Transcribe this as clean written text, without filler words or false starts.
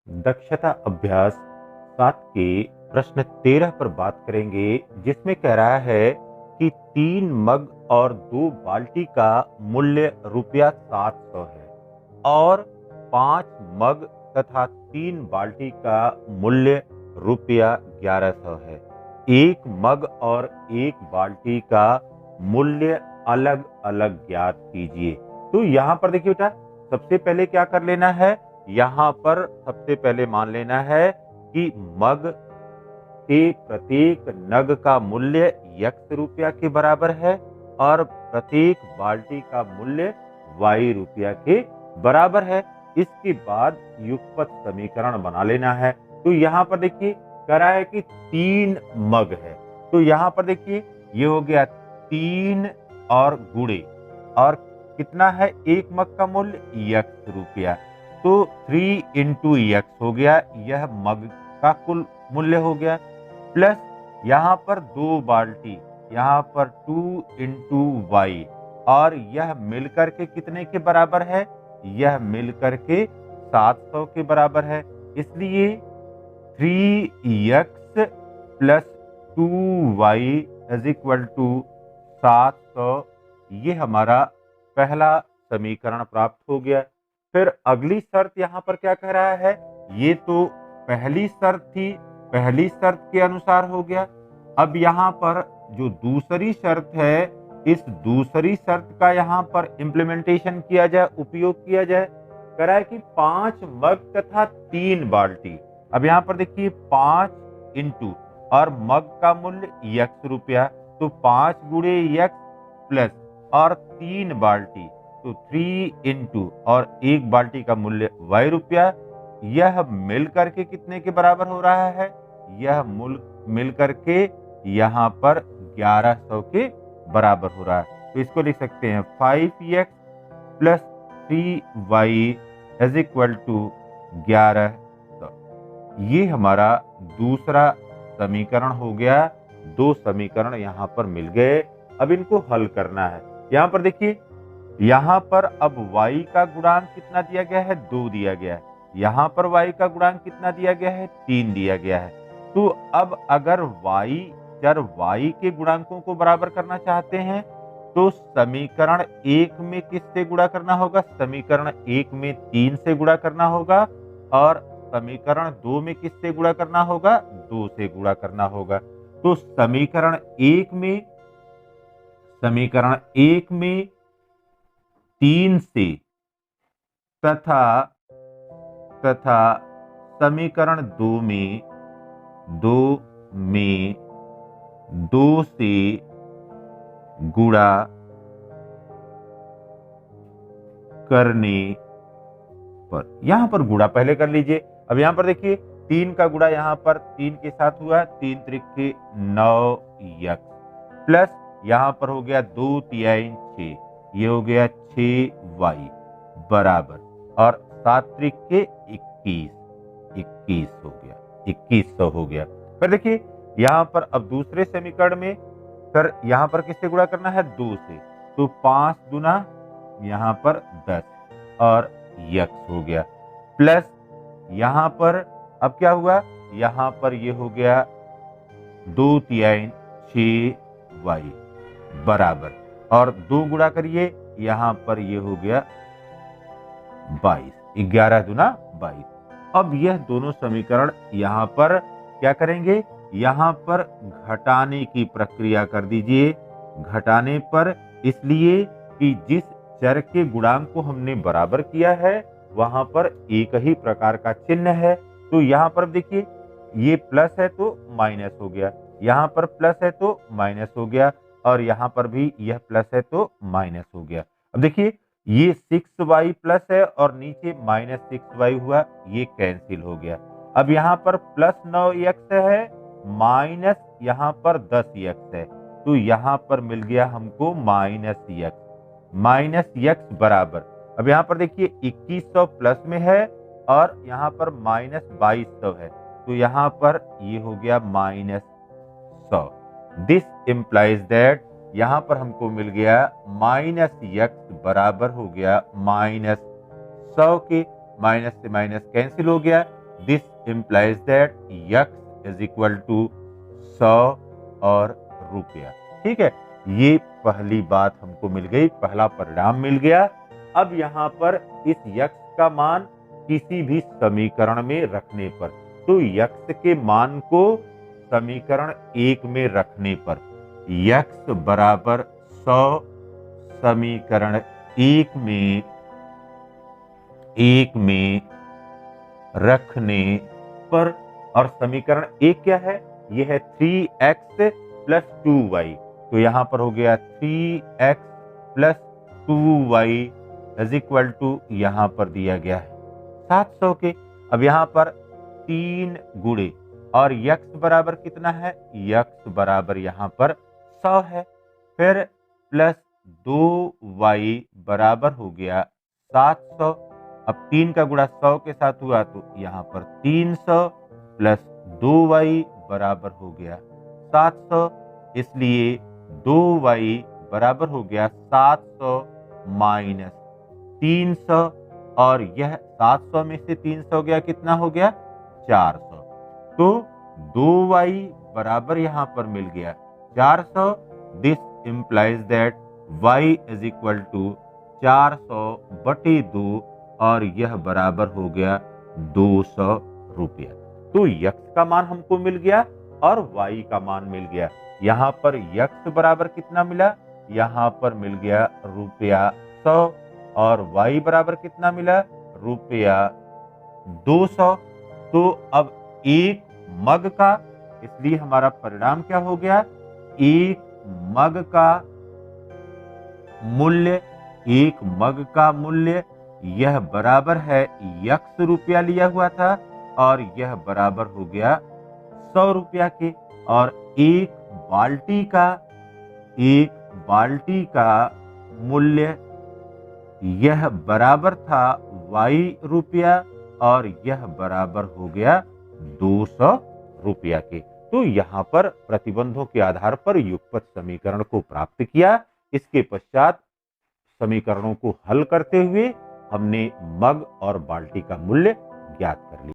दक्षता अभ्यास 7 के प्रश्न 13 पर बात करेंगे, जिसमें कह रहा है कि 3 मग और 2 बाल्टी का मूल्य रुपया 700 है और 5 मग तथा 3 बाल्टी का मूल्य रुपया 1100 है। एक मग और एक बाल्टी का मूल्य अलग अलग ज्ञात कीजिए। तो यहाँ पर देखिए बेटा, सबसे पहले क्या कर लेना है, यहाँ पर सबसे पहले मान लेना है कि मग के प्रत्येक नग का मूल्य x रुपया के बराबर है और प्रत्येक बाल्टी का मूल्य y रुपया के बराबर है। इसके बाद युगपत समीकरण बना लेना है। तो यहाँ पर देखिए कह रहा है कि 3 मग है, तो यहाँ पर देखिए ये हो गया 3 और गुणे और कितना है, एक मग का मूल्य x रुपया, तो 3 इंटू x हो गया, यह मग का कुल मूल्य हो गया, प्लस यहाँ पर 2 बाल्टी, यहाँ पर 2 इंटू वाई, और यह मिलकर के कितने के बराबर है, यह मिलकर के 700 के बराबर है। इसलिए 3x plus 2y is equal to 700, ये हमारा पहला समीकरण प्राप्त हो गया। फिर अगली शर्त यहाँ पर क्या कह रहा है, ये तो पहली शर्त थी, पहली शर्त के अनुसार हो गया। अब यहाँ पर जो दूसरी शर्त है, इस दूसरी शर्त का यहाँ पर इम्प्लीमेंटेशन किया जाए, उपयोग किया जाए। कह रहा है कि 5 मग तथा 3 बाल्टी। अब यहाँ पर देखिए 5 इंटू और मग का मूल्य x रुपया, तो 5 गुणे x प्लस और 3 बाल्टी, तो 3 इंटू और एक बाल्टी का मूल्य y रुपया, यह मिल करके कितने के बराबर हो रहा है, यह मिल करके यहाँ पर 1100 के बराबर हो रहा है। तो इसको लिख सकते हैं 5x plus 3y is equal to 1100। ये हमारा दूसरा समीकरण हो गया। 2 समीकरण यहाँ पर मिल गए। अब इनको हल करना है। यहाँ पर देखिए, यहाँ पर अब y का गुणांक कितना दिया गया है, 2 दिया गया है। यहाँ पर y का गुणांक कितना दिया गया है, 3 दिया गया है। तो अब अगर चर y के गुणांकों को बराबर करना चाहते हैं, तो समीकरण 1 में किससे गुणा करना होगा, समीकरण 1 में 3 से गुणा करना होगा, और समीकरण 2 में किससे गुणा करना होगा, 2 से गुणा करना होगा। तो समीकरण 1 में 3 से तथा समीकरण 2 में 2 से गुणा करने पर, यहां पर गुणा पहले कर लीजिए। अब यहां पर देखिए 3 का गुणा यहाँ पर 3 के साथ हुआ, 3 त्रिके 9x प्लस यहाँ पर हो गया 2 3 6, ये हो गया 6y बराबर, और 7 त्रिके 21 हो गया, 2100 हो गया। फिर देखिए यहाँ पर अब दूसरे समीकरण में सर यहाँ पर किससे गुणा करना है, 2 से, तो 5 दुना यहाँ पर 10 और x हो गया, प्लस यहाँ पर अब क्या हुआ, यहाँ पर ये हो गया 2 3 6y बराबर, और 2 गुणा करिए, यहाँ पर ये हो गया 22, 11 दुना 22। अब यह दोनों समीकरण यहाँ पर क्या करेंगे, यहाँ पर घटाने की प्रक्रिया कर दीजिए। घटाने पर इसलिए कि जिस चर के गुणांक को हमने बराबर किया है वहां पर एक ही प्रकार का चिन्ह है। तो यहाँ पर देखिए ये प्लस है तो माइनस हो गया, यहाँ पर प्लस है तो माइनस हो गया, और यहाँ पर भी यह प्लस है तो माइनस हो गया। अब देखिए ये 6y प्लस है और नीचे माइनस 6y हुआ, ये कैंसिल हो गया। अब यहाँ पर प्लस 9x है, माइनस यहाँ पर 10x है, तो यहाँ पर मिल गया हमको माइनस x बराबर। अब यहाँ पर देखिए 2100 प्लस में है और यहाँ पर माइनस 2200 है, तो यहाँ पर ये हो गया -100। दिस इम्प्लाइज दैट यहाँ पर हमको मिल गया -x बराबर हो गया -100 के, माइनस से माइनस कैंसिल हो गया, दिस इम्प्लाइज दैट यक्स इज इक्वल टू 100 और रुपया। ठीक है, ये पहली बात हमको मिल गई, पहला परिणाम मिल गया। अब यहाँ पर इस यक्स का मान किसी भी समीकरण में रखने पर, तो यक्स के मान को समीकरण 1 में रखने पर यक्स बराबर 100 समीकरण 1 में रखने पर, और समीकरण 1 क्या है, यह है 3x प्लस 2y, तो यहां पर हो गया 3x plus 2y is equal to, यहां पर दिया गया है 700 के। अब यहां पर 3 गुणे और यक्स बराबर कितना है, यक्स बराबर यहां पर 100 है, फिर प्लस 2y बराबर हो गया 700। अब 3 का गुणा 100 के साथ हुआ तो यहाँ पर 300 प्लस 2y बराबर हो गया 700, इसलिए 2y बराबर हो गया 700 माइनस 300, और यह 700 में से 300 गया, कितना हो गया 400, तो 2y बराबर यहाँ पर मिल गया 400। This implies that y is equal to 400/2, और यह बराबर हो गया 200 रुपया। तो यक्स का मान हमको मिल गया और y का मान मिल गया। यहाँ पर यक्स बराबर कितना मिला, यहाँ पर मिल गया रुपया 100, और y बराबर कितना मिला, रुपया 200। तो अब एक मग का, इसलिए हमारा परिणाम क्या हो गया, एक मग का मूल्य, एक मग का मूल्य यह बराबर है यक्स रुपया लिया हुआ था, और यह बराबर हो गया 100 रुपया के, और एक बाल्टी का मूल्य यह बराबर था y रुपया, और यह बराबर हो गया 200 रुपया के। तो यहाँ पर प्रतिबंधों के आधार पर युगपत समीकरण को प्राप्त किया। इसके पश्चात समीकरणों को हल करते हुए हमने मग और बाल्टी का मूल्य ज्ञात कर लिया।